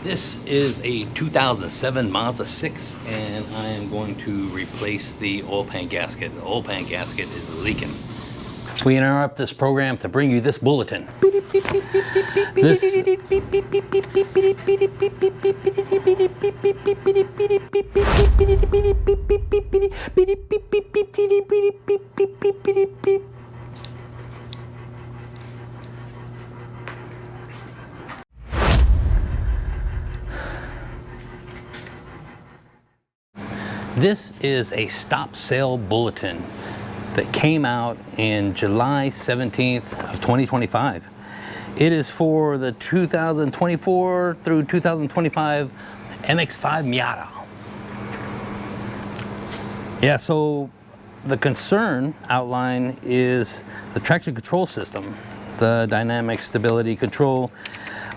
This is a 2007 Mazda 6, and I am going to replace the oil pan gasket. The oil pan gasket is leaking. We interrupt this program to bring you this bulletin. This is a stop sale bulletin that came out in July 17th of 2025. It is for the 2024 through 2025 MX5 Miata. Yeah, so the concern outline is the traction control system, the dynamic stability control.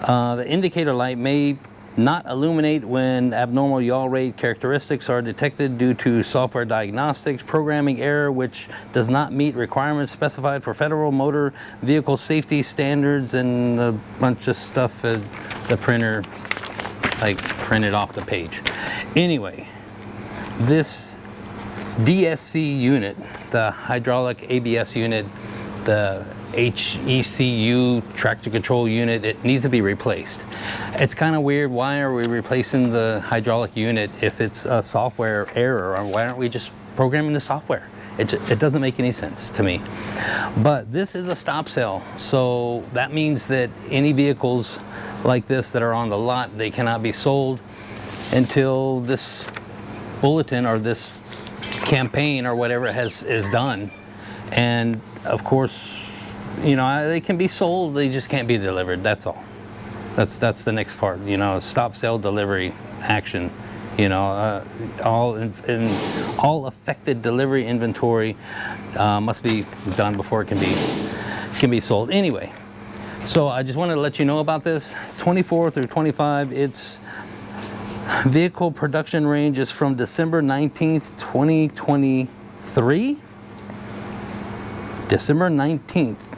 The indicator light may not illuminate when abnormal yaw rate characteristics are detected due to software diagnostics, programming error which does not meet requirements specified for federal motor vehicle safety standards, and a bunch of stuff that the printer like printed off the page. Anyway, this DSC unit, the hydraulic ABS unit, the HECU traction control unit, it needs to be replaced. It's kind of weird. Why are we replacing the hydraulic unit if it's a software error? Or why aren't we just programming the software? It doesn't make any sense to me. But this is a stop sale, so that means that any vehicles like this that are on the lot, they cannot be sold until this bulletin or this campaign or whatever is done. And of course, you know, they can be sold, they just can't be delivered. That's all. That's the next part. You know, stop sale delivery action. You know, all affected delivery inventory must be done before it can be sold. Anyway, so I just wanted to let you know about this. It's 24 through 25. Its vehicle production range is from December 19th, 2023. December 19th,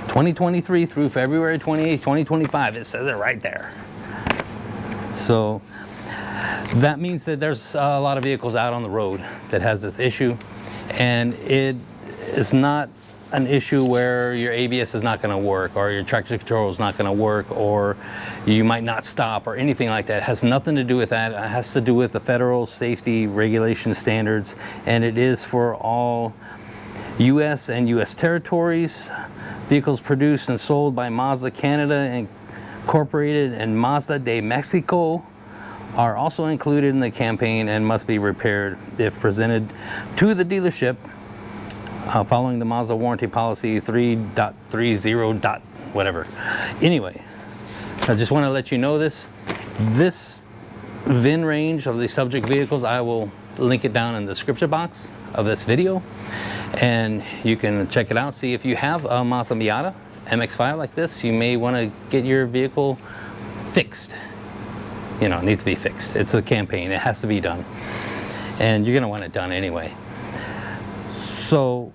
2023 through February 28th, 2025. It says it right there. So that means that there's a lot of vehicles out on the road that has this issue, and it is not an issue where your ABS is not going to work or your traction control is not going to work or you might not stop or anything like that. It has nothing to do with that. It has to do with the federal safety regulation standards, and it is for all U.S. and U.S. territories. Vehicles produced and sold by Mazda Canada Incorporated and Mazda de Mexico are also included in the campaign and must be repaired if presented to the dealership following the Mazda warranty policy 3.30. whatever. Anyway, I just want to let you know this VIN range of the subject vehicles, I will link it down in the description box of this video, and you can check it out. See if you have a Mazda Miata MX5 like this, you may want to get your vehicle fixed. You know, it needs to be fixed. It's a campaign, it has to be done, and you're going to want it done anyway. So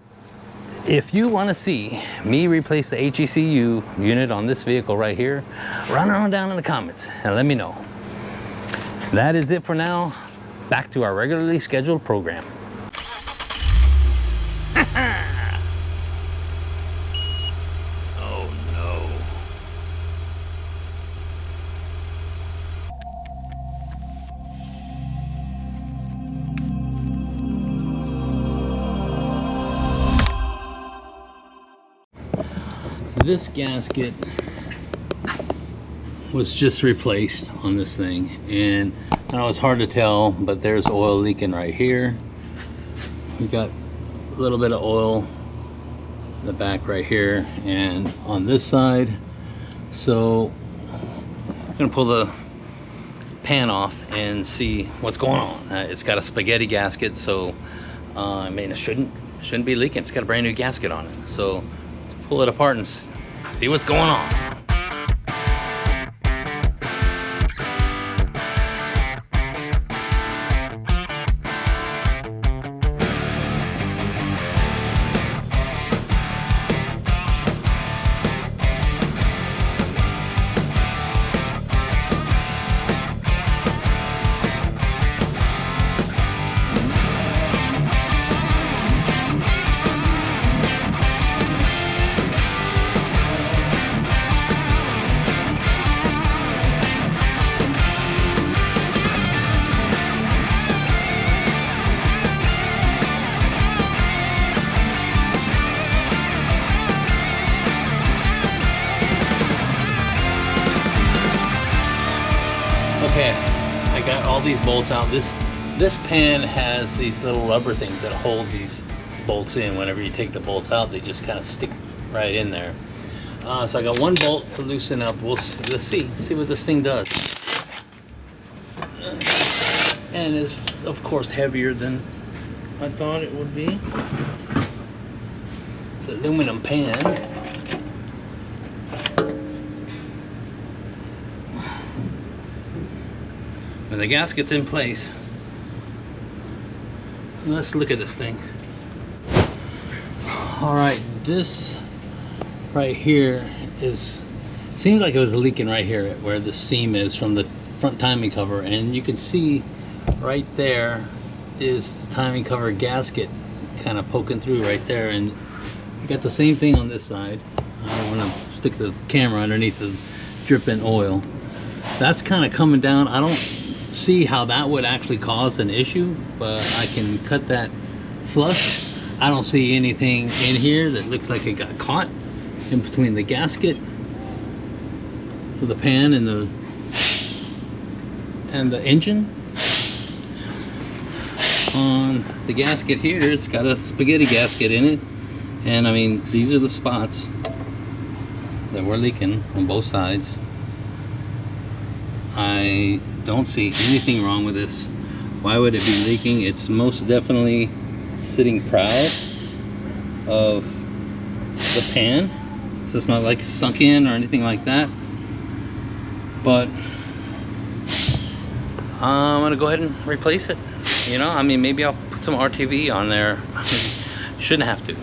if you want to see me replace the HECU unit on this vehicle right here, run on down in the comments and let me know. That is it for now. Back to our regularly scheduled program. Oh no. This gasket was just replaced on this thing, and I know it's hard to tell, but there's oil leaking right here. We got a little bit of oil in the back right here and on this side. So I'm gonna pull the pan off and see what's going on. It's got a spaghetti gasket, so I mean, it shouldn't be leaking. It's got a brand new gasket on it. So let's pull it apart and see what's going on. Okay, I got all these bolts out. This pan has these little rubber things that hold these bolts in. Whenever you take the bolts out, they just kind of stick right in there. So I got one bolt to loosen up. Let's see what this thing does. And it's of course heavier than I thought it would be. It's an aluminum pan. When the gasket's in place, let's look at this thing. All right, this right here seems like it was leaking right here where the seam is from the front timing cover, and you can see right there is the timing cover gasket kind of poking through right there, and you got the same thing on this side. I don't want to stick the camera underneath the dripping oil. That's kind of coming down. I don't see how that would actually cause an issue, but I can cut that flush. I don't see anything in here that looks like it got caught in between the gasket, the pan, and the engine. On the gasket here, it's got a spaghetti gasket in it, and I mean, these are the spots that were leaking on both sides. I don't see anything wrong with this. Why would it be leaking? It's most definitely sitting proud of the pan, so it's not like it's sunk in or anything like that. But I'm gonna go ahead and replace it. You know, I mean, maybe I'll put some RTV on there. I mean, shouldn't have to.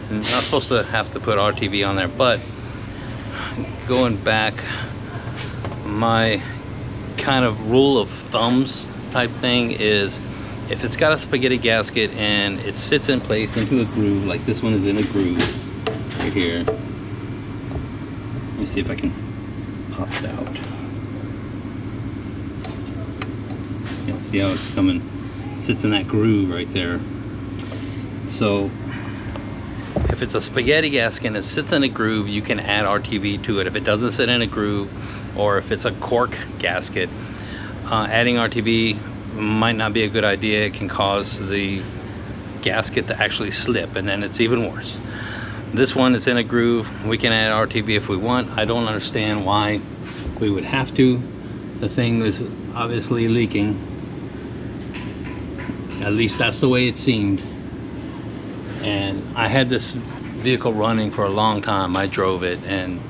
I'm not supposed to have to put RTV on there, but going back, my kind of rule of thumbs type thing is, if it's got a spaghetti gasket and it sits in place into a groove, like this one is in a groove right here. Let me see if I can pop it out. Yeah, see how it's coming, sits in that groove right there. So if it's a spaghetti gasket and it sits in a groove, you can add RTV to it. If it doesn't sit in a groove, or if it's a cork gasket, adding RTV might not be a good idea. It can cause the gasket to actually slip, and then it's even worse. This one is in a groove. We can add RTV if we want. I don't understand why we would have to. The thing was obviously leaking. At least that's the way it seemed. And I had this vehicle running for a long time. I drove it, and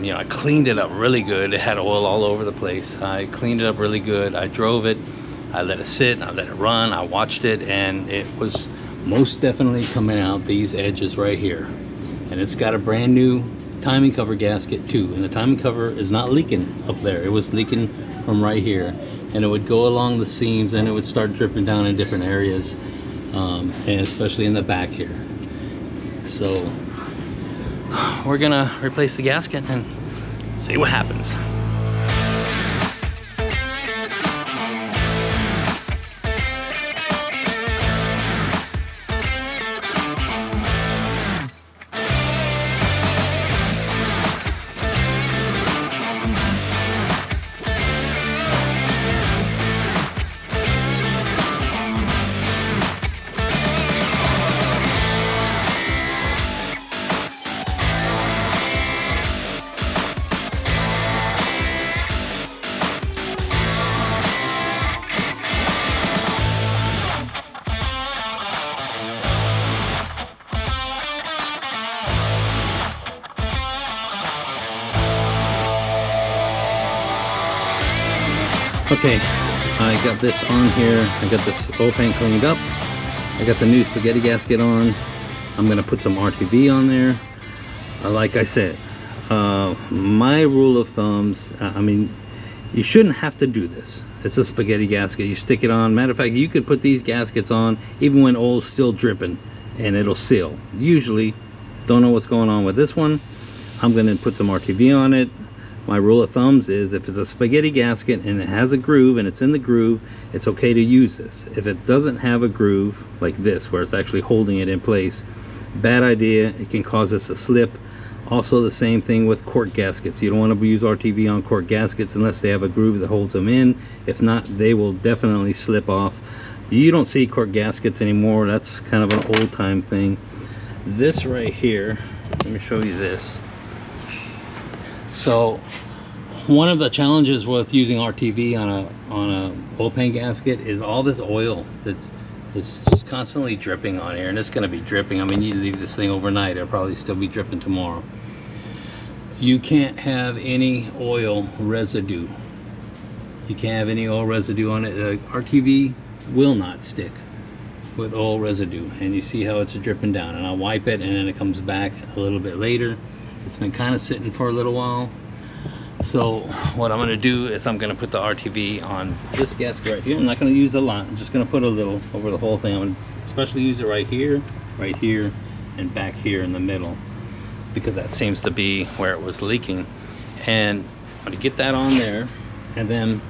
you know, I cleaned it up really good. It had oil all over the place. I cleaned it up really good. I drove it, I let it sit, I let it run, I watched it, and it was most definitely coming out these edges right here. And it's got a brand new timing cover gasket too, and the timing cover is not leaking up there. It was leaking from right here, and it would go along the seams, and it would start dripping down in different areas, and especially in the back here. So we're gonna replace the gasket and see what happens. Okay, I got this on here. I got this oil pan cleaned up. I got the new spaghetti gasket on. I'm gonna put some RTV on there. Like I said, my rule of thumbs, I mean, you shouldn't have to do this. It's a spaghetti gasket. You stick it on. Matter of fact, you could put these gaskets on even when oil's still dripping, and it'll seal. Usually, don't know what's going on with this one. I'm gonna put some RTV on it. My rule of thumbs is, if it's a spaghetti gasket and it has a groove and it's in the groove, it's okay to use this. If it doesn't have a groove like this, where it's actually holding it in place, bad idea. It can cause this to slip. Also the same thing with cork gaskets. You don't want to use RTV on cork gaskets unless they have a groove that holds them in. If not, they will definitely slip off. You don't see cork gaskets anymore. That's kind of an old time thing. This right here, let me show you this. So one of the challenges with using RTV on a oil pan gasket is all this oil that's just constantly dripping on here, and it's going to be dripping. I mean, you leave this thing overnight, it'll probably still be dripping tomorrow. You can't have any oil residue. You can't have any oil residue on it. RTV will not stick with oil residue, and you see how it's dripping down. And I'll wipe it, and then it comes back a little bit later. It's been kind of sitting for a little while. So what I'm going to do is I'm going to put the RTV on this gasket right here. I'm not going to use a lot. I'm just going to put a little over the whole thing. I'm going to especially use it right here, and back here in the middle, because that seems to be where it was leaking. And I'm going to get that on there, and then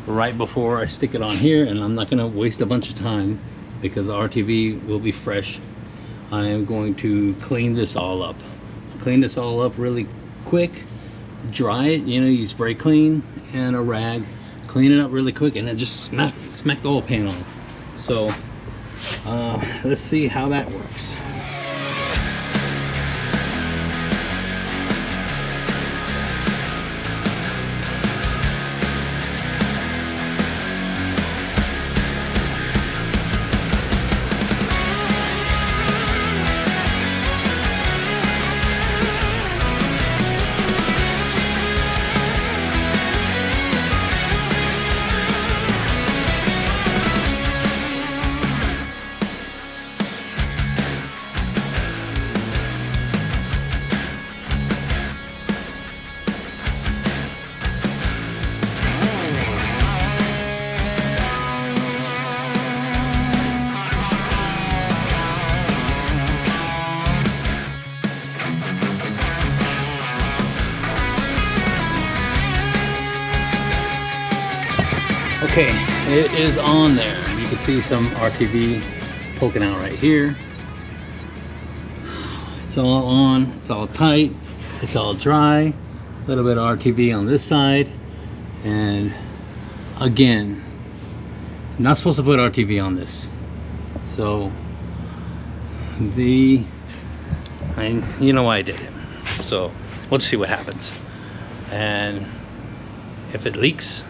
right before I stick it on here, and I'm not going to waste a bunch of time because the RTV will be fresh, I am going to clean this all up. Clean this all up really quick. Dry it, you know, you spray clean and a rag, clean it up really quick, and then just smack the oil pan on. So let's see how that works. Okay, it is on there. You can see some RTV poking out right here. It's all on, it's all tight, it's all dry. A little bit of RTV on this side. And again, not supposed to put RTV on this. So you know why I did it. So we'll see what happens. And if it leaks,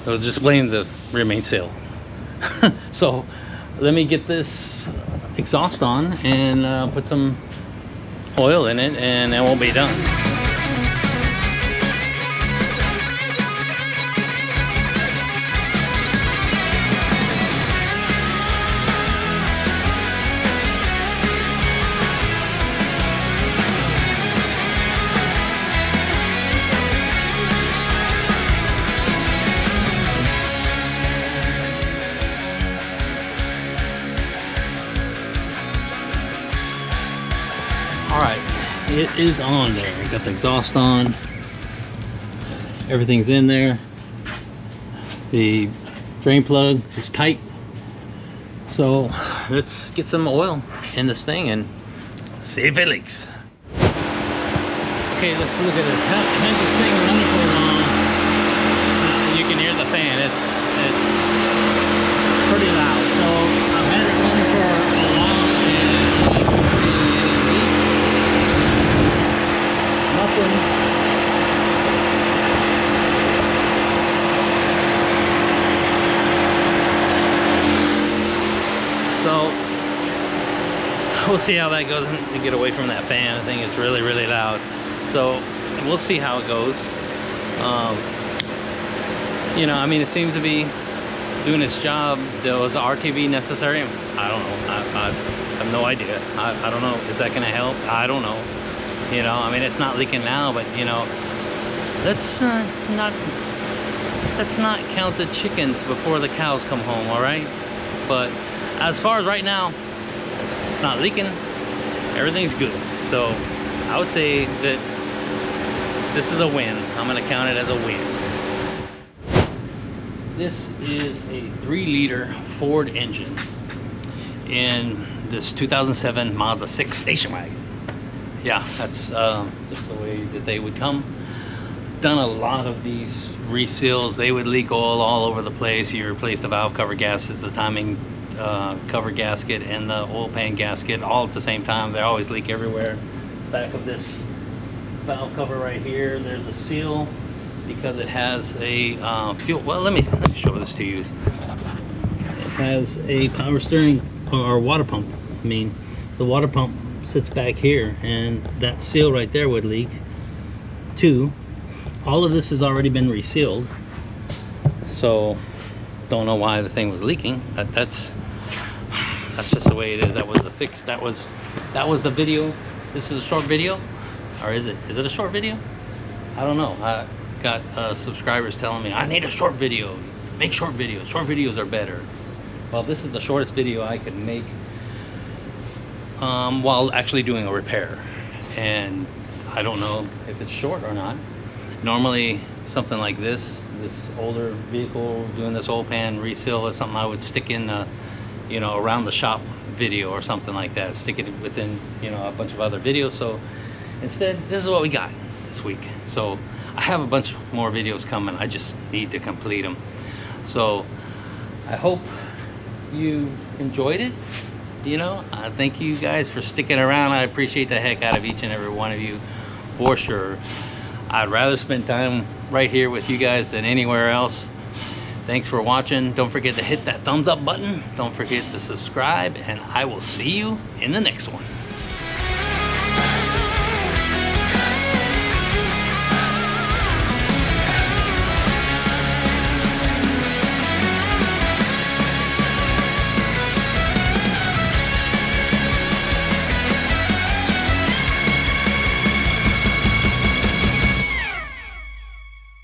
it'll just blame the rear main seal. So let me get this exhaust on and put some oil in it, and then we'll be done. Alright, it is on there. Got the exhaust on. Everything's in there. The drain plug is tight. So let's get some oil in this thing and see if it leaks. Okay, let's look at this. Had this thing running for long. You can hear the fan. It's pretty loud. So I've had it running for a while, and I don't see any leaks. Nothing. So we'll see how that goes. To get away from that fan, I think it's really, really loud. So we'll see how it goes. You know, I mean, it seems to be doing its job. Was RTV necessary? I don't know. I have no idea. I don't know. Is that going to help? I don't know. You know, I mean, it's not leaking now, but you know, let's not count the chickens before the cows come home. All right. But as far as right now, it's not leaking. Everything's good. So I would say that this is a win. I'm going to count it as a win. This is a 3-liter Ford engine in this 2007 Mazda 6 station wagon. yeah, that's just the way that they would come. Done a lot of these reseals. They would leak oil all over the place. You replace the valve cover gaskets, the timing cover gasket and the oil pan gasket all at the same time. They always leak everywhere. Back of this valve cover right here, there's a seal because it has a fuel. Well, let me show this to you. It has a power steering or water pump. I mean, the water pump sits back here, and that seal right there would leak too. All of this has already been resealed, so don't know why the thing was leaking. That's just the way it is. That was the fix. That was the video. This is a short video, or is it a short video? I don't know. I got subscribers telling me I need a short video. Make short videos. Short videos are better. Well, this is the shortest video I could make while actually doing a repair, and I don't know if it's short or not. Normally something like this older vehicle doing this oil pan reseal is something I would stick in you know, around the shop video or something like that, stick it within, you know, a bunch of other videos. So instead, this is what we got this week. So I have a bunch more videos coming. I just need to complete them. So I hope you enjoyed it. You know, thank you guys for sticking around. I appreciate the heck out of each and every one of you, for sure. I'd rather spend time right here with you guys than anywhere else. Thanks for watching. Don't forget to hit that thumbs up button. Don't forget to subscribe, and I will see you in the next one.